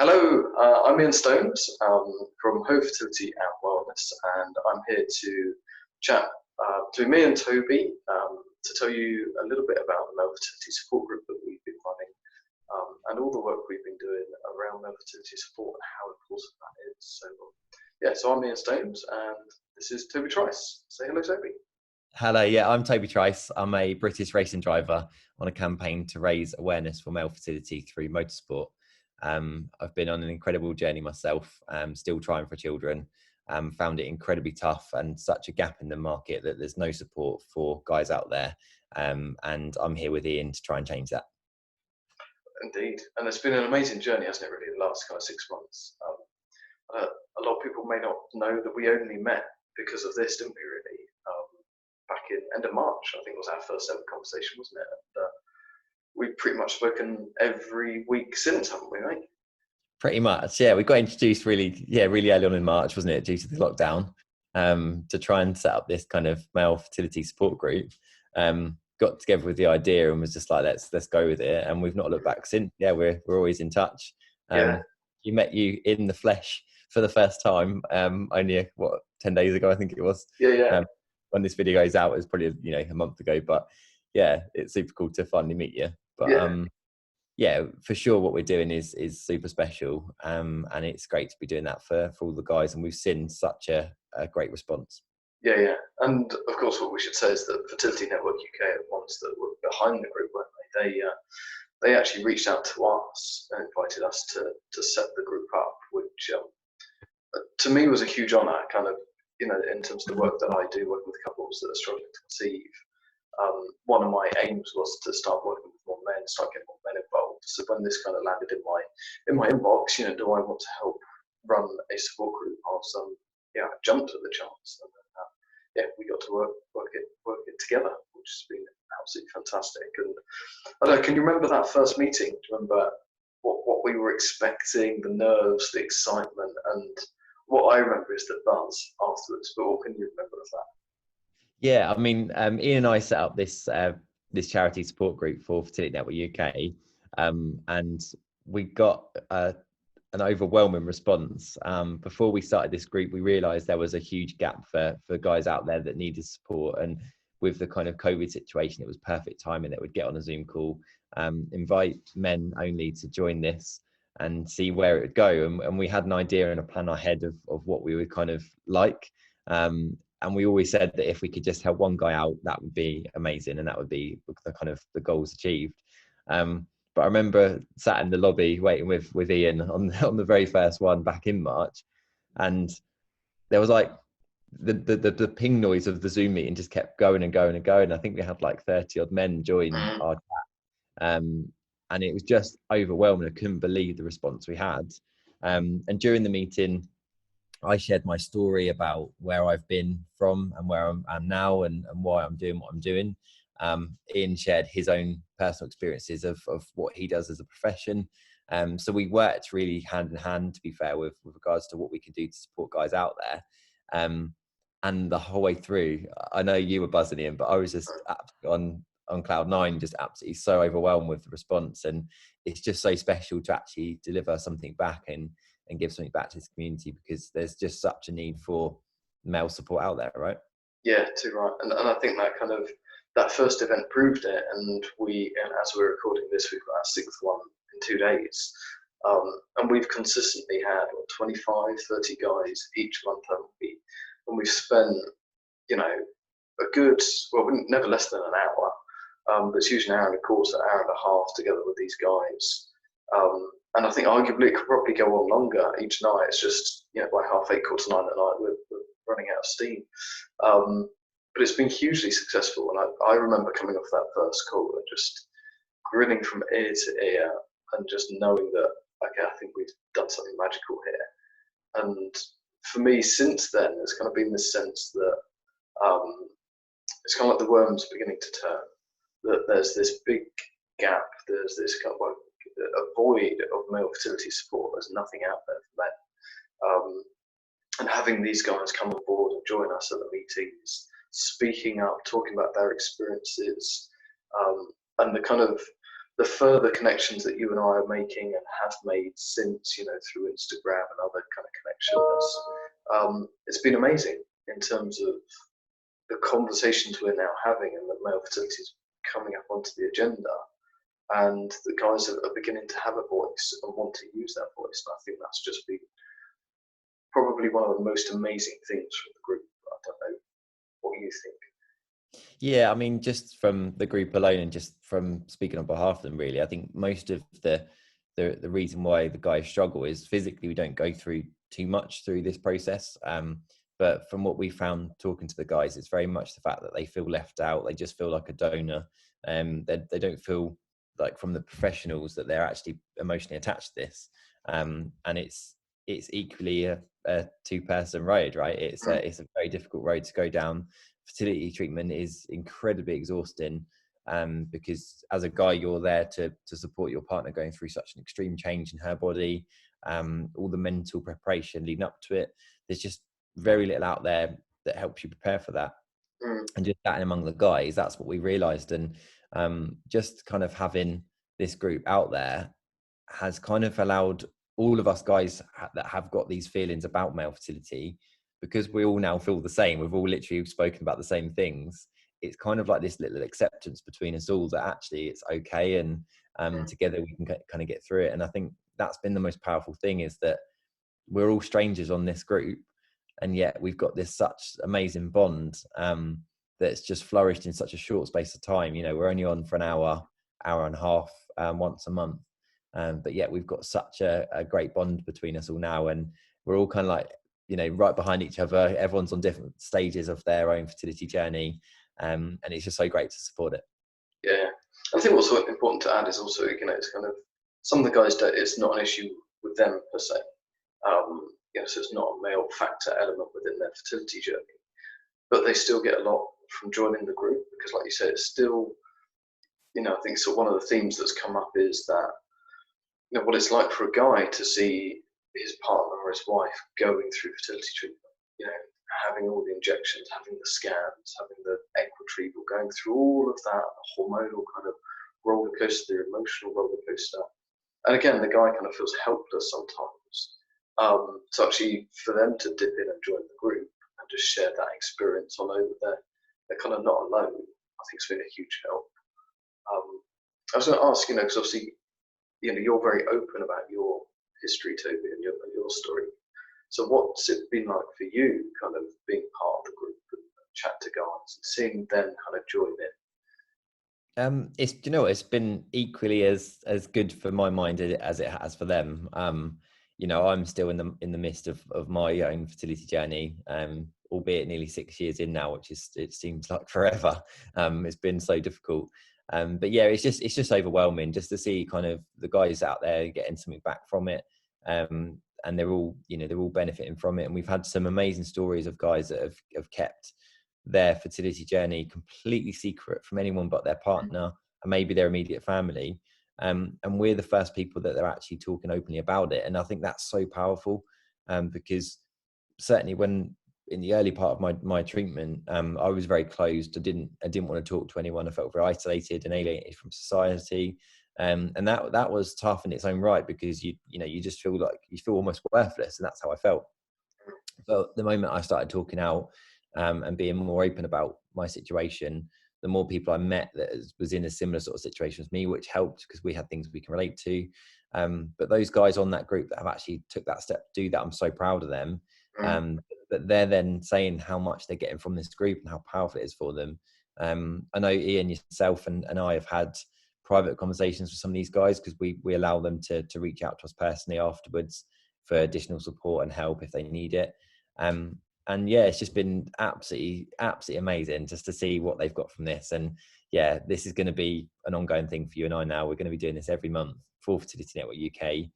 Hello, I'm Ian Stones from Fertility and Wellness, and I'm here to chat to me and Toby to tell you a little bit about the male fertility support group that we've been running and all the work we've been doing around male fertility support and how important that is. So I'm Ian Stones, and this is Toby Trice. Say hello, Toby. Hello, yeah, I'm Toby Trice. I'm a British racing driver on a campaign to raise awareness for male fertility through motorsport. I've been on an incredible journey myself, still trying for children. Found it incredibly tough and such a gap in the market that there's no support for guys out there. And I'm here with Ian to try and change that. Indeed, and it's been an amazing journey, hasn't it, really, the last kind of 6 months. A lot of people may not know that we only met because of this, didn't we, really? Back in end of March, I think was our first ever conversation, wasn't it? And, we've pretty much spoken every week since, haven't we, mate? Pretty much, yeah. We got introduced really early on in March, wasn't it, due to the lockdown, to try and set up this kind of male fertility support group. Got together with the idea and was just like, let's go with it. And we've not looked back since. Yeah, we're always in touch. You met you in the flesh for the first time only 10 days ago, I think it was. When this video goes out, it's probably a month ago, but yeah, it's super cool to finally meet you. But yeah, for sure what we're doing is super special, and it's great to be doing that for all the guys, and we've seen such a great response. Yeah, and of course what we should say is that Fertility Network UK are the ones that were behind the group, weren't they? They actually reached out to us and invited us to set the group up, which to me was a huge honour, kind of, in terms of the work that I do, working with couples that are struggling to conceive. One of my aims was to start working with more men, start getting more men involved. So when this kind of landed in my inbox, do I want to help run a support group? I jumped at the chance, and then, we got to work it together, which has been absolutely fantastic. And I don't know, can you remember that first meeting? Do you remember what we were expecting, the nerves, the excitement, and what I remember is the buzz afterwards? But what can you remember of that? Yeah, I mean, Ian and I set up this charity support group for Fertility Network UK, and we got an overwhelming response. Before we started this group, we realised there was a huge gap for guys out there that needed support, and with the kind of COVID situation, it was perfect timing that we'd get on a Zoom call, invite men only to join this and see where it would go. And we had an idea and a plan ahead of what we would kind of like. And we always said that if we could just help one guy out, that would be amazing, and that would be the kind of the goals achieved. But I remember sat in the lobby waiting with Ian on the very first one back in March, and there was like the ping noise of the Zoom meeting just kept going and going and going. I think we had like 30 odd men join our chat, and it was just overwhelming. I couldn't believe the response we had. And during the meeting, I shared my story about where I've been from and where I'm now, and why I'm doing what I'm doing. Ian shared his own personal experiences of what he does as a profession. So we worked really hand in hand, to be fair, with regards to what we could do to support guys out there. And the whole way through, I know you were buzzing, Ian, but I was just on cloud nine, just absolutely so overwhelmed with the response. And it's just so special to actually deliver something back and give something back to this community, because there's just such a need for male support out there, right? Yeah, too right. And I think that first event proved it. And as we're recording this, we've got our 6th one in 2 days. And we've consistently had 25, 30 guys each month, haven't we? And we've spent, a good, never less than an hour, but it's usually an hour and a quarter, an hour and a half together with these guys. And I think arguably it could probably go on longer each night. It's just, by 8:30, 9:15 at night, we're running out of steam. But it's been hugely successful. And I remember coming off that first call and just grinning from ear to ear and just knowing that, okay, I think we've done something magical here. And for me, since then, there's kind of been this sense that it's kind of like the worm's beginning to turn, that there's this big gap, there's this kind of like a void of male fertility support. There's nothing out there for men. And having these guys come on board and join us at the meetings, speaking up, talking about their experiences, and the the further connections that you and I are making and have made since, through Instagram and other kind of connections, it's been amazing in terms of the conversations we're now having and that male fertility is coming up onto the agenda. And the guys are beginning to have a voice and want to use that voice. And I think that's just been probably one of the most amazing things from the group. I don't know what you think. Yeah, I mean, just from the group alone and just from speaking on behalf of them, really, I think most of the reason why the guys struggle is physically we don't go through too much through this process. But from what we found talking to the guys, it's very much the fact that they feel left out. They just feel like a donor. They don't feel like from the professionals that they're actually emotionally attached to this. And it's equally a two-person road, right? It's a very difficult road to go down. Fertility treatment is incredibly exhausting, because as a guy you're there to support your partner going through such an extreme change in her body, all the mental preparation leading up to it. There's just very little out there that helps you prepare for that. And just chatting among the guys, that's what we realized. And just kind of having this group out there has kind of allowed all of us guys that have got these feelings about male fertility, because we all now feel the same. We've all literally spoken about the same things. It's kind of like this little acceptance between us all that actually it's okay, and together we can kind of get through it. And I think that's been the most powerful thing, is that we're all strangers on this group, and yet we've got this such amazing bond that's just flourished in such a short space of time. We're only on for an hour and a half once a month, but yet we've got such a great bond between us all now, and we're all kind of like right behind each other. Everyone's on different stages of their own fertility journey, and it's just so great to support it. Yeah, I think what's important to add is also, it's kind of some of the guys that it's not an issue with them per se. So it's not a male factor element within their fertility journey, but they still get a lot from joining the group, because like you said, it's still, I think so one of the themes that's come up is that, what it's like for a guy to see his partner or his wife going through fertility treatment, having all the injections, having the scans, having the egg retrieval, going through all of that, the hormonal kind of roller coaster, the emotional roller coaster. And again, the guy kind of feels helpless sometimes. So actually for them to dip in and join the group and just share that experience, I know that they're kind of not alone. I think it's been a huge help. I was going to ask, because obviously, you're very open about your history, Toby, and your story. So what's it been like for you, kind of being part of the group and chat to guys and seeing them kind of join in? It's been equally as good for my mind as it has for them. I'm still in the midst of my own fertility journey, albeit nearly 6 years in now, it seems like forever. It's been so difficult. But yeah, it's just overwhelming just to see kind of the guys out there getting something back from it. And they're all benefiting from it. And we've had some amazing stories of guys that have kept their fertility journey completely secret from anyone but their partner and maybe their immediate family. And we're the first people that they're actually talking openly about it. And I think that's so powerful, because certainly when in the early part of my treatment, I was very closed. I didn't want to talk to anyone. I felt very isolated and alienated from society. And that was tough in its own right, because you just feel like you feel almost worthless. And that's how I felt. But the moment I started talking out, and being more open about my situation, the more people I met that was in a similar sort of situation as me, which helped because we had things we can relate to. But those guys on that group that have actually took that step to do that, I'm so proud of them. But they're then saying how much they're getting from this group and how powerful it is for them. I know Ian, yourself and I have had private conversations with some of these guys, because we allow them to reach out to us personally afterwards for additional support and help if they need it. And yeah, it's just been absolutely amazing just to see what they've got from this. And yeah, this is going to be an ongoing thing for you and I now. We're going to be doing this every month for Fertility Network UK.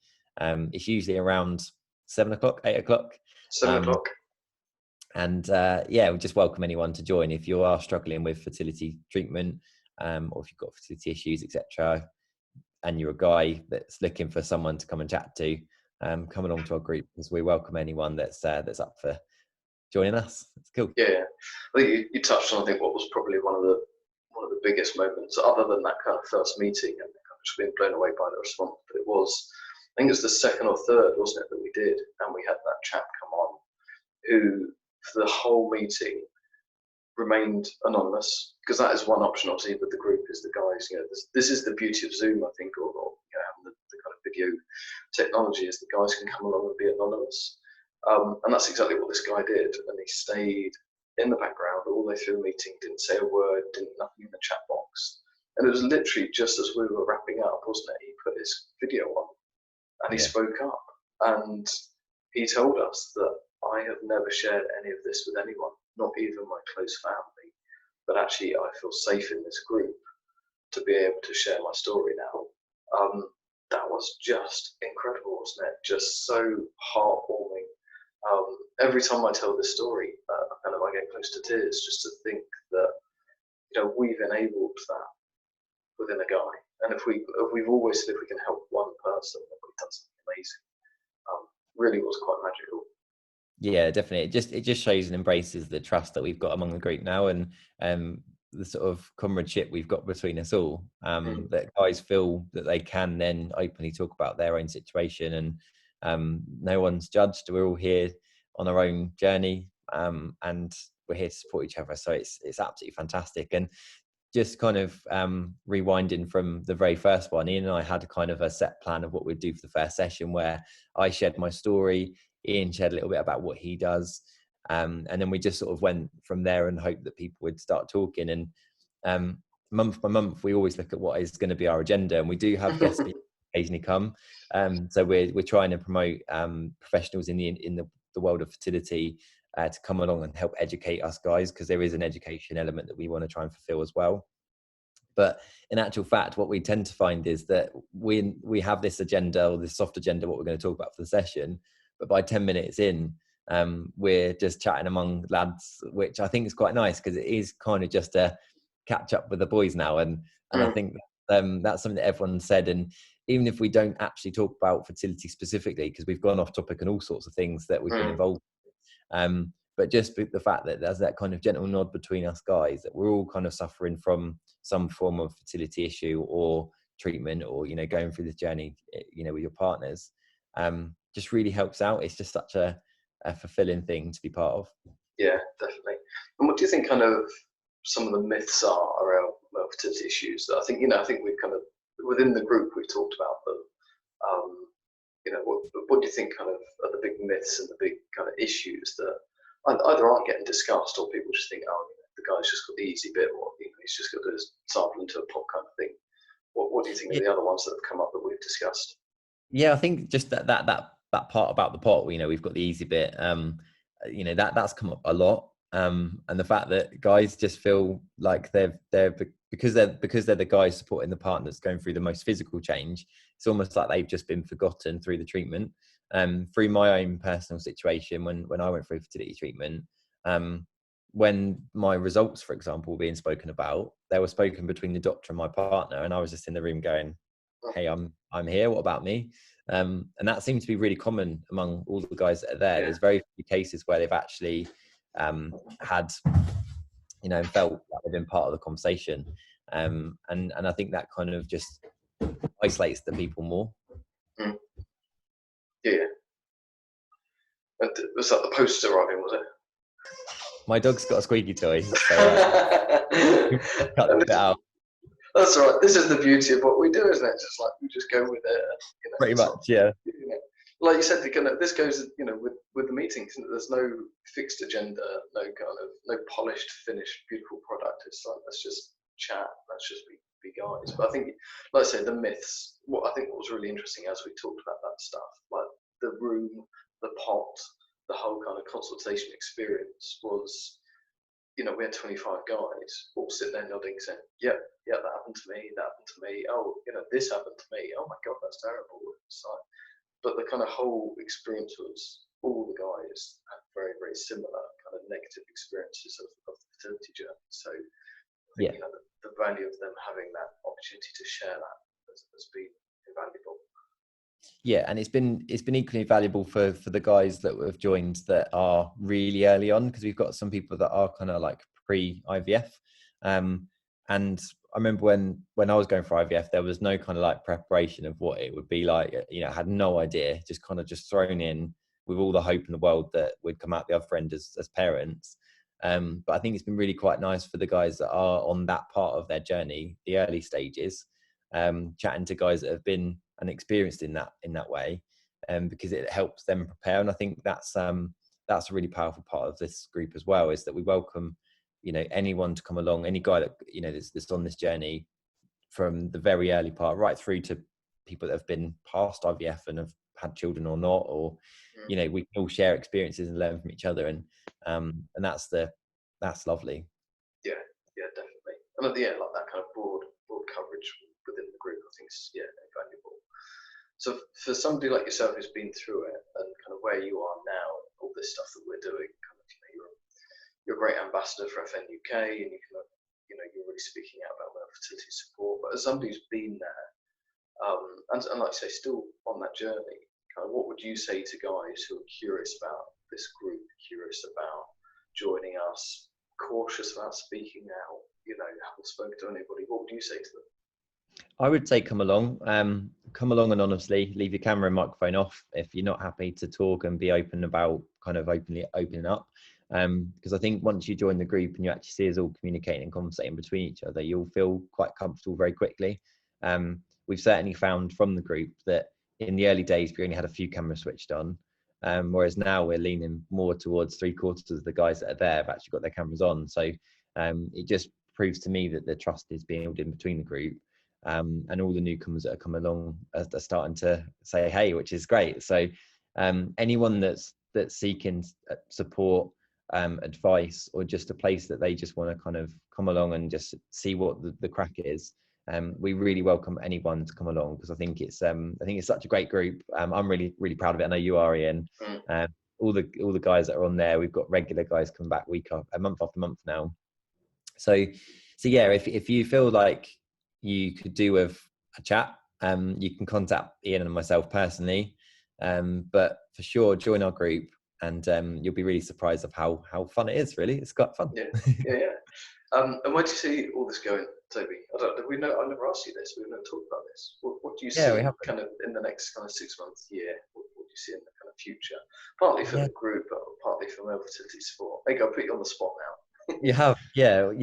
It's usually around 7 o'clock, 8 o'clock. 7 o'clock. And yeah, we just welcome anyone to join if you are struggling with fertility treatment, or if you've got fertility issues, etc., and you're a guy that's looking for someone to come and chat to, come along to our group, because we welcome anyone that's up for joining us. It's cool. Yeah, I think you touched on, I think, what was probably one of the biggest moments, other than that kind of first meeting and the kind of just being blown away by the response. But it was, I think it was the second or third, wasn't it, that we did, and we had that chap come on who, for the whole meeting, remained anonymous, because that is one option. Obviously, with the group is the guys. This is the beauty of Zoom, I think, or having the kind of video technology is the guys can come along and be anonymous, and that's exactly what this guy did. And he stayed in the background all the way through the meeting, didn't say a word, didn't nothing in the chat box. And it was literally just as we were wrapping up, wasn't it? He put his video on and he spoke up, and he told us that I have never shared any of this with anyone, not even my close family, but actually I feel safe in this group to be able to share my story now. That was just incredible, wasn't it? Just so heartwarming. Every time I tell this story, I get close to tears just to think that we've enabled that within a guy, and if we've always said if we can help one person, then we've done something amazing. Really was quite magical. Yeah, definitely. It just shows and embraces the trust that we've got among the group now, and the sort of comradeship we've got between us all. That guys feel that they can then openly talk about their own situation, and no one's judged. We're all here on our own journey, and we're here to support each other. So it's absolutely fantastic. And just kind of rewinding from the very first one, Ian and I had a kind of a set plan of what we'd do for the first session, where I shared my story, Ian shared a little bit about what he does, and then we just sort of went from there and hoped that people would start talking. And month by month, we always look at what is going to be our agenda, and we do have guest speakers occasionally come. So we're trying to promote professionals in the world of fertility to come along and help educate us guys, because there is an education element that we want to try and fulfill as well. But in actual fact, what we tend to find is that we have this agenda, or this soft agenda, what we're going to talk about for the session, but by 10 minutes in, we're just chatting among lads, which I think is quite nice, because it is kind of just a catch up with the boys now. And I think that's something that everyone said. And even if we don't actually talk about fertility specifically, because we've gone off topic and all sorts of things that we've been involved in, but just the fact that there's that kind of gentle nod between us guys, that we're all kind of suffering from some form of fertility issue or treatment, or going through this journey with your partners, just really helps out. It's just such a fulfilling thing to be part of. Yeah, definitely. And what do you think kind of some of the myths are around fertility issues? I think we've kind of, within the group, we've talked about them. What do you think kind of are the big myths and the big kind of issues that either aren't getting discussed, or people just think, the guy's just got the easy bit, or he's just got to sample into a pot kind of thing? What do you think are the other ones that have come up that we've discussed? Yeah, I think just that part about the pot, we've got the easy bit, that's come up a lot, and the fact that guys just feel like they're because they're the guys supporting the partners going through the most physical change. It's almost like they've just been forgotten through the treatment. Through my own personal situation, when I went through fertility treatment, when my results, for example, were being spoken about, they were spoken between the doctor and my partner, and I was just in the room going, hey, I'm here, what about me? And that seemed to be really common among all the guys that are there. There's very few cases where they've actually had felt like they've been part of the conversation, and I think that kind of just isolates the people more. Yeah. Was that the poster arriving, was it? My dog's got a squeaky toy, so cut it out. That's all right. This is the beauty of what we do, isn't it? Just like we just go with it. Pretty much, yeah. Like you said, this goes, with the meetings. There's no fixed agenda, no polished, finished, beautiful product. It's like, let's just chat. Let's just be guys. But I think, like I say, the myths. What was really interesting as we talked about that stuff, like the room, the pot, the whole kind of consultation experience was, we had 25 guys all sitting there nodding, saying, yeah, that happened to me, oh, this happened to me, oh my God, that's terrible. But the kind of whole experience was, all the guys had very, very similar kind of negative experiences of the fertility journey. So the value of them having that opportunity to share that has been invaluable. Yeah, and it's been equally valuable for the guys that have joined that are really early on, because we've got some people that are kind of like pre-IVF, And I remember when I was going for IVF, there was no kind of like preparation of what it would be like. You know, I had no idea, just thrown in with all the hope in the world that we'd come out the other end as parents. But I think it's been really quite nice for the guys that are on that part of their journey, the early stages, chatting to guys that have been and experienced in that way, because it helps them prepare. And I think that's a really powerful part of this group as well, is that we welcome, you know, anyone to come along, any guy that, you know, that's on this journey from the very early part right through to people that have been past IVF and have had children or not, or, you know, we can all share experiences and learn from each other. And that's lovely. Yeah, definitely. And yeah, like that kind of broad coverage within the group, I think is invaluable. So for somebody like yourself who's been through it and kind of where you are now, all this stuff that we're doing, kind of, you know, you're a great ambassador for FN UK, and you can, you know, you're really speaking out about male fertility support. But as somebody who's been there, and like I say, still on that journey, kind of what would you say to guys who are curious about this group, curious about joining us, cautious about speaking out, you know, haven't spoken to anybody? What would you say to them? I would say come along anonymously, leave your camera and microphone off if you're not happy to talk, and be open about kind of opening up. Because I think once you join the group and you actually see us all communicating and conversating between each other, you'll feel quite comfortable very quickly. We've certainly found from the group that in the early days, we only had a few cameras switched on. Whereas now we're leaning more towards 3/4 of the guys that are there have actually got their cameras on. So it just proves to me that the trust is being built in between the group. And all the newcomers that are coming along are starting to say hey, which is great. So anyone that's seeking support, advice, or just a place that they just want to kind of come along and just see what the crack is, we really welcome anyone to come along, because I think it's such a great group. I'm really proud of it. I know you are, Ian. All the guys that are on there, we've got regular guys come back month after month now. So yeah, if you feel like you could do with a chat, you can contact Ian and myself personally, but for sure join our group, and you'll be really surprised of how fun it is. Really, it's quite fun. Yeah. And where do you see all this going, Toby? I never asked you this. We've never talked about this. What do you see kind of in the next kind of 6 months, year? What do you see in the kind of future? Partly for the group, but partly for male fertility support. I think I'll put you on the spot now. You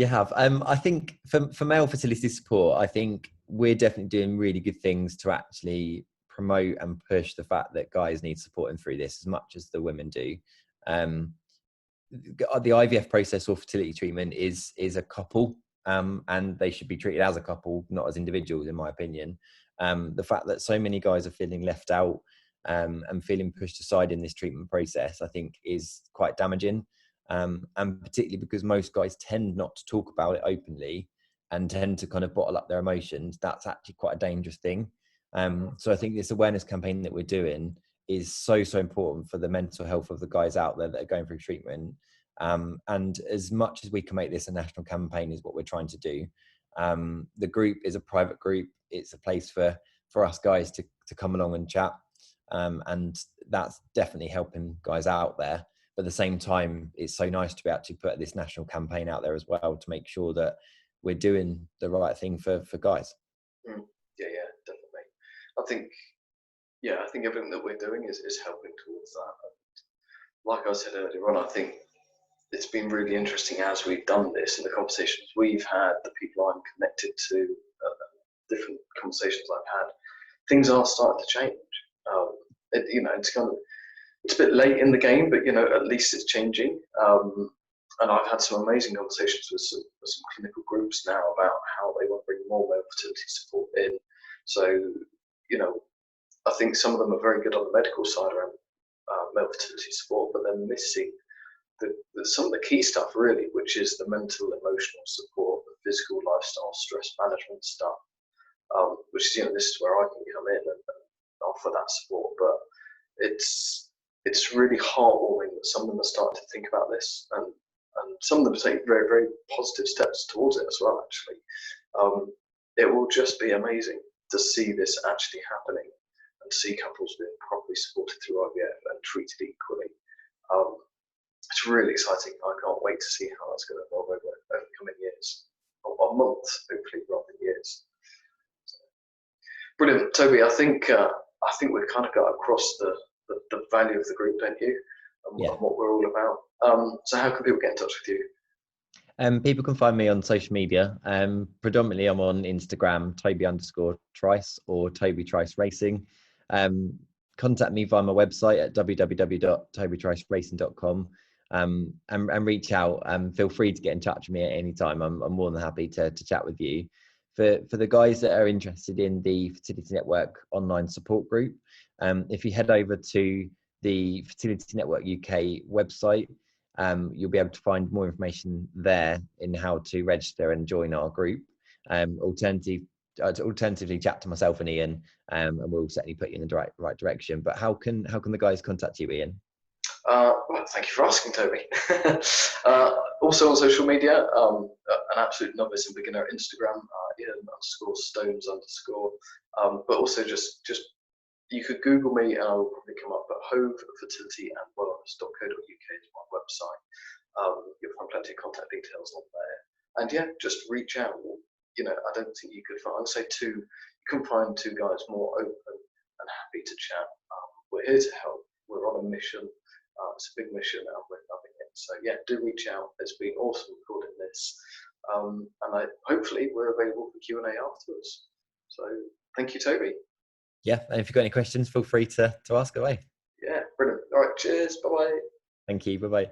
have. I think for male fertility support, I think we're definitely doing really good things to actually promote and push the fact that guys need supporting through this as much as the women do. The IVF process or fertility treatment is a couple, and they should be treated as a couple, not as individuals, in my opinion. The fact that so many guys are feeling left out and feeling pushed aside in this treatment process, I think, is quite damaging. And particularly because most guys tend not to talk about it openly and tend to kind of bottle up their emotions, that's actually quite a dangerous thing. So I think this awareness campaign that we're doing is so important for the mental health of the guys out there that are going through treatment. And as much as we can make this a national campaign is what we're trying to do. The group is a private group. It's a place for us guys to come along and chat. And that's definitely helping guys out there. But at the same time, it's so nice to be able to put this national campaign out there as well, to make sure that we're doing the right thing for guys. Yeah, definitely. I think everything that we're doing is helping towards that. And like I said earlier on, I think it's been really interesting as we've done this, and the conversations we've had, the people I'm connected to, different conversations I've had, things are starting to change. It's a bit late in the game, but at least it's changing. And I've had some amazing conversations with some clinical groups now about how they want to bring more male fertility support in. So, I think some of them are very good on the medical side around male fertility support, but they're missing some of the key stuff, really, which is the mental, emotional support, the physical, lifestyle, stress management stuff, which is, this is where I can come in and offer that support. But it's really heartwarming that some of them are starting to think about this, and some of them take very, very positive steps towards it as well, actually. It will just be amazing to see this actually happening and see couples being properly supported through IVF and treated equally. It's really exciting. I can't wait to see how that's going to evolve over the coming years. or months, hopefully, rather than years. So, brilliant, Toby. I think we've kind of got across the value of the group, don't you? And what we're all about. So how can people get in touch with you? People can find me on social media. Predominantly, I'm on Instagram, Toby_Trice or Toby Trice Racing. Contact me via my website at www.tobytriceracing.com and reach out. Feel free to get in touch with me at any time. I'm more than happy to chat with you. For the guys that are interested in the Fertility Network online support group, if you head over to the Fertility Network UK website, you'll be able to find more information there in how to register and join our group. Alternatively, chat to myself and Ian, and we'll certainly put you in the right direction. But how can the guys contact you, Ian? Well, thank you for asking, Toby. Also on social media, an absolute novice and beginner Instagram, Ian_Stones_. But also just you could Google me and I will probably come up. But Hove Fertility and Wellness.co.uk is my website. You'll find plenty of contact details on there. And yeah, just reach out. I don't think you could find. I'd say you can find two guys more open and happy to chat. We're here to help. We're on a mission. It's a big mission and we're loving it. So yeah, do reach out. It's been awesome recording this. And hopefully we're available for Q&A afterwards. So thank you, Toby. Yeah, and if you've got any questions, feel free to ask away. Yeah, brilliant. All right, cheers. Bye-bye. Thank you. Bye-bye.